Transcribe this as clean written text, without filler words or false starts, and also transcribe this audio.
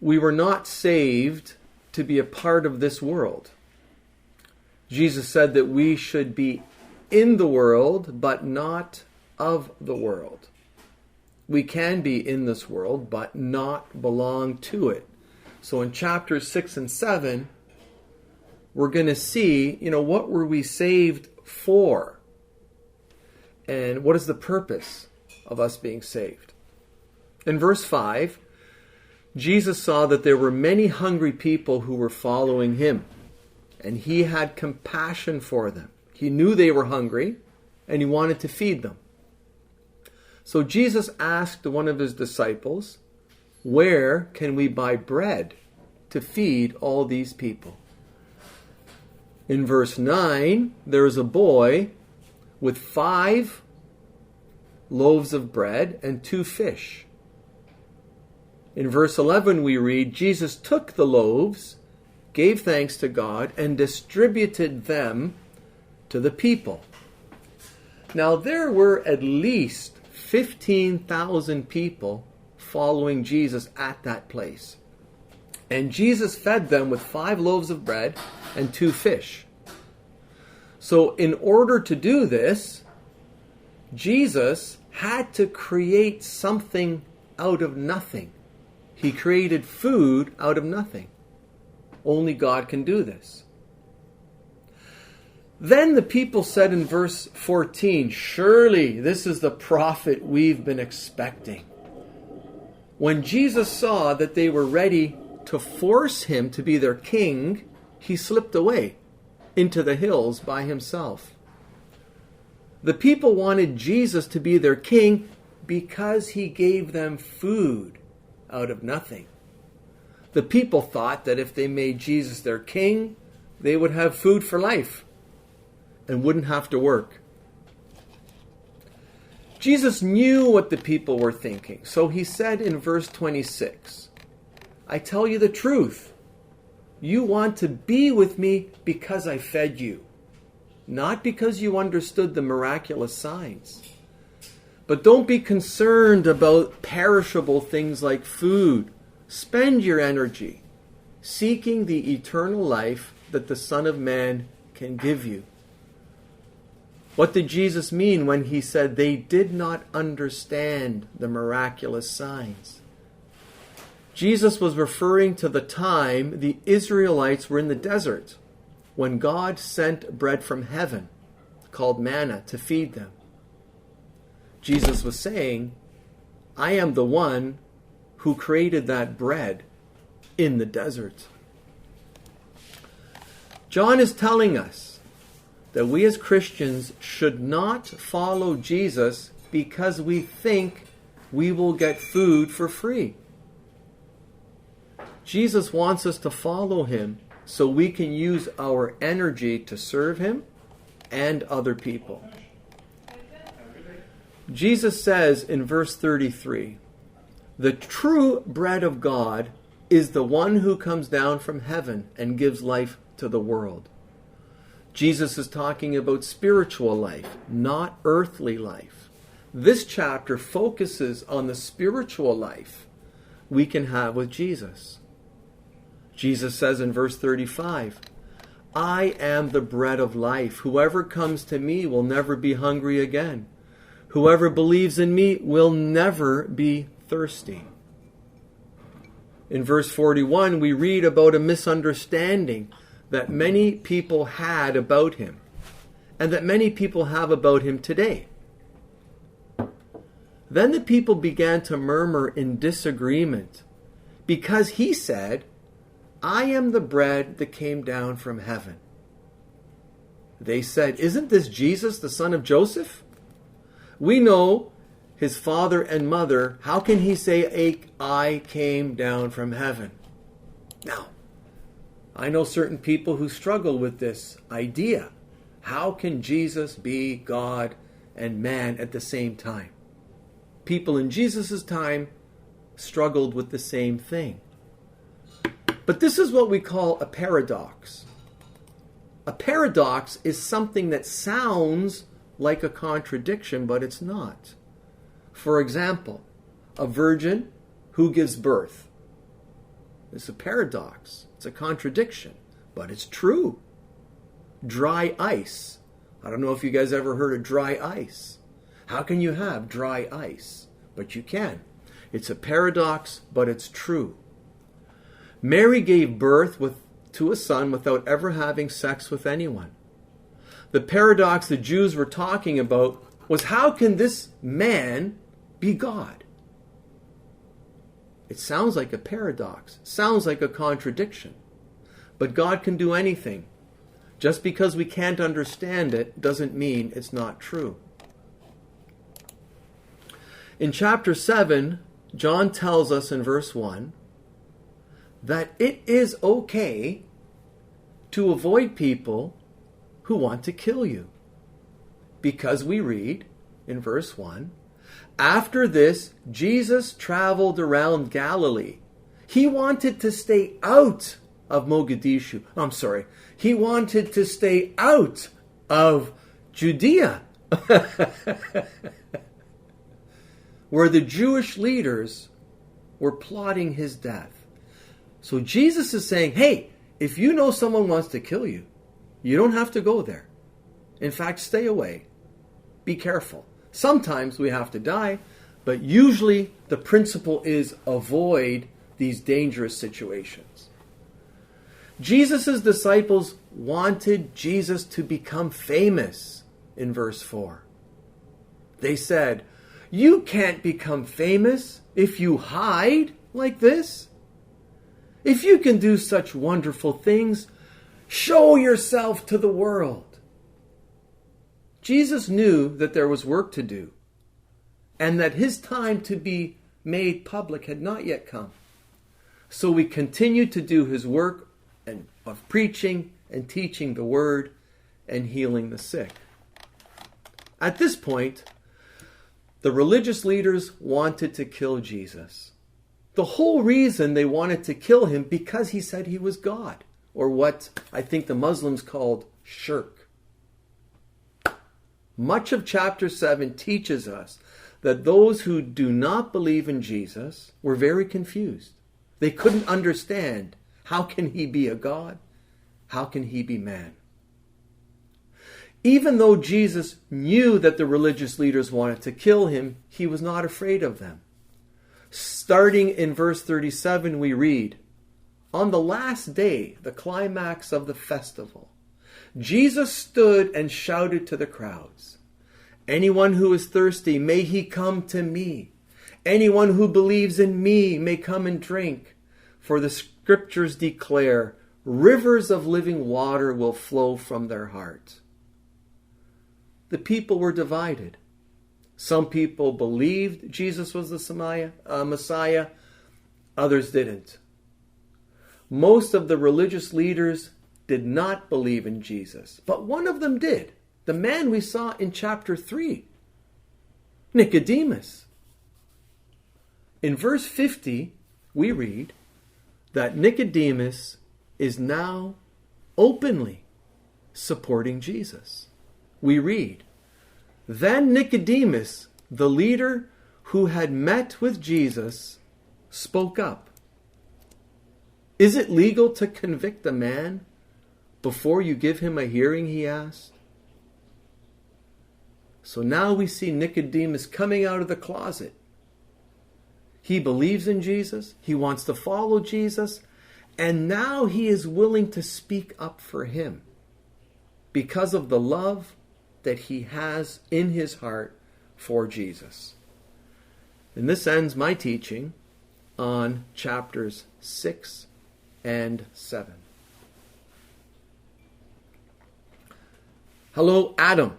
we were not saved to be a part of this world. Jesus said that we should be in the world, but not of the world. We can be in this world, but not belong to it. So in chapters 6 and 7, we're going to see, what were we saved for? And what is the purpose of us being saved? In verse 5, Jesus saw that there were many hungry people who were following him, and he had compassion for them. He knew they were hungry, and he wanted to feed them. So Jesus asked one of his disciples, "Where can we buy bread to feed all these people?" In verse 9, there is a boy with 5 loaves of bread and 2 fish. In verse 11 we read, Jesus took the loaves, gave thanks to God, and distributed them to the people. Now there were at least 15,000 people following Jesus at that place. And Jesus fed them with 5 loaves of bread and 2 fish. So in order to do this, Jesus had to create something out of nothing. He created food out of nothing. Only God can do this. Then the people said in verse 14, "Surely this is the prophet we've been expecting." When Jesus saw that they were ready to force him to be their king, he slipped away into the hills by himself. The people wanted Jesus to be their king because he gave them food out of nothing. The people thought that if they made Jesus their king, they would have food for life and wouldn't have to work. Jesus knew what the people were thinking, so he said in verse 26, "I tell you the truth. You want to be with me because I fed you, not because you understood the miraculous signs. But don't be concerned about perishable things like food. Spend your energy seeking the eternal life that the Son of Man can give you." What did Jesus mean when he said they did not understand the miraculous signs? Jesus was referring to the time the Israelites were in the desert when God sent bread from heaven called manna to feed them. Jesus was saying, "I am the one who created that bread in the desert." John is telling us that we as Christians should not follow Jesus because we think we will get food for free. Jesus wants us to follow him so we can use our energy to serve him and other people. Jesus says in verse 33, "The true bread of God is the one who comes down from heaven and gives life to the world." Jesus is talking about spiritual life, not earthly life. This chapter focuses on the spiritual life we can have with Jesus. Jesus says in verse 35, "I am the bread of life. Whoever comes to me will never be hungry again. Whoever believes in me will never be thirsty." In verse 41, we read about a misunderstanding that many people had about him, and that many people have about him today. Then the people began to murmur in disagreement because he said, "I am the bread that came down from heaven." They said, "Isn't this Jesus, the son of Joseph? We know his father and mother. How can he say, 'I came down from heaven'?" Now, I know certain people who struggle with this idea. How can Jesus be God and man at the same time? People in Jesus' time struggled with the same thing. But this is what we call a paradox. A paradox is something that sounds like a contradiction, but it's not. For example, a virgin who gives birth. It's a paradox. It's a contradiction. But it's true. Dry ice. I don't know if you guys ever heard of dry ice. How can you have dry ice? But you can. It's a paradox, but it's true. Mary gave birth to a son without ever having sex with anyone. The paradox the Jews were talking about was, how can this man be God? It sounds like a paradox. Sounds like a contradiction. But God can do anything. Just because we can't understand it doesn't mean it's not true. In chapter 7, John tells us in verse 1 that it is okay to avoid people who want to kill you. Because we read in verse 1, after this, Jesus traveled around Galilee. He wanted to stay out of Mogadishu. He wanted to stay out of Judea, where the Jewish leaders were plotting his death. So Jesus is saying, hey, if you know someone wants to kill you, you don't have to go there. In fact, stay away. Be careful. Sometimes we have to die, but usually the principle is avoid these dangerous situations. Jesus' disciples wanted Jesus to become famous in verse 4. They said, you can't become famous if you hide like this. If you can do such wonderful things, show yourself to the world. Jesus knew that there was work to do and that his time to be made public had not yet come. So he continued to do his work of preaching and teaching the word and healing the sick. At this point, the religious leaders wanted to kill Jesus. The whole reason they wanted to kill him because he said he was God, or what I think the Muslims called shirk. Much of chapter 7 teaches us that those who do not believe in Jesus were very confused. They couldn't understand, how can he be a God? How can he be man? Even though Jesus knew that the religious leaders wanted to kill him, he was not afraid of them. Starting in verse 37, we read, on the last day, the climax of the festival, Jesus stood and shouted to the crowds, anyone who is thirsty, may he come to me. Anyone who believes in me may come and drink. For the scriptures declare, rivers of living water will flow from their heart. The people were divided. Some people believed Jesus was the Messiah. Others didn't. Most of the religious leaders did not believe in Jesus. But one of them did. The man we saw in chapter 3. Nicodemus. In verse 50, we read that Nicodemus is now openly supporting Jesus. We read, then Nicodemus, the leader who had met with Jesus, spoke up. Is it legal to convict a man before you give him a hearing, he asked. So now we see Nicodemus coming out of the closet. He believes in Jesus. He wants to follow Jesus. And now he is willing to speak up for him because of the love that he has in his heart for Jesus. And this ends my teaching on chapters 6 and 7. Hello, Adam.